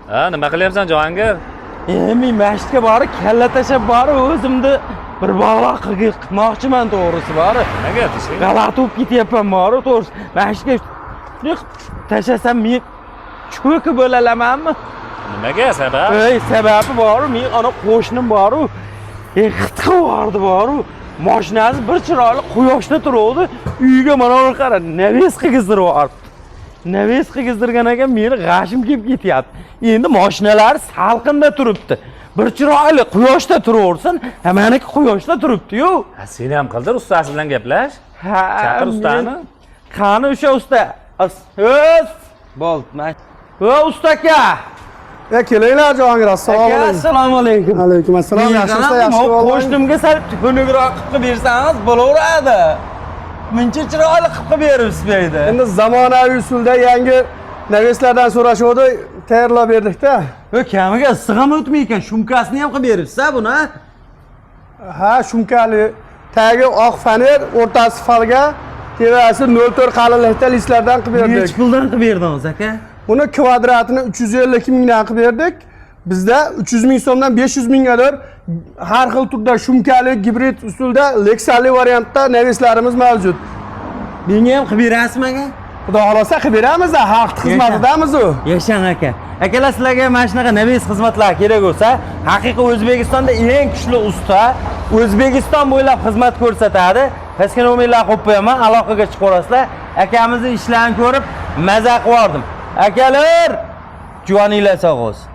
Ha, nima qilyapsan Jahongir? Men masjidga borib, kalla tashab borib, o'zimni bir balo qilmoqchiman to'g'risi borib. Nimaga tishing? G'alati bo'lib ketyapman borib, to'g'risi. Masjidga tashasam men cho'kib bo'lalamanmi? Nimaga sabab? Sababi borib, men ana qo'shnim borib, xitqi bordi borib, mashinasi bir chiroyli quyoshda turibdi. Uyga mana uni qara, naves qilgizdiryapti. Naves qilgizdirgan ekan, meni g'ashim kelib ketyapti. Endi mashinalar salqinda turibdi. Bir chiroyli quyoshda turaversin, maniki quyoshda turibdi-yu. Ha, sen ham qildir, ustasi bilan gaplash. Ha, chaqir ustani. Qani o'sha usta? Bo'ldi. Va usta aka. Kelinglar Jahongir, assalomu alaykum. Assalomu alaykum. Alaykum assalom. Yaxshimisiz, yaxshi bo'ling. Qo'shnimga sal xunukroq qilib bersangiz bo'laveradi. Muncha chiroyli qilib beribsiz deydi. Endi zamonaviy usulda yangi naveslardan so'rashuvdi, tayyorlab berdik-da. Kamiga issiq ham o'tmay ekan, shumkasini ham qilib beribsiz, buni. Ha, shumkali, tagi oq faner, o'rtasi folga, tevasi 0.4 qalinlikda listlardan qilib berdik. Necha puldan qilib berdingiz aka? Buni kvadratini 352 mingdan qilib berdik. Bizda 300 ming so'mdan 500 minggadir har xil turda shumkali, gibrid usulda, leksali variantda naveslarimiz mavjud. Menga ham qilib berasizmi aka? Xudo xolasa qilib beramiz, xalq xizmatidamiz u. Yashang aka. Akalar sizlarga mana shunaqa naves xizmatlar kerak bo'lsa, haqiqiy O'zbekistonda eng kuchli usta O'zbekiston bo'ylab xizmat ko'rsatadi. Pastga nomerlar qo'yib qo'yaman, aloqaga chiqaverasizlar. Akamizning ishlarini ko'rib maza qildim. Akalar, juvoninglar sog' bo'lsin.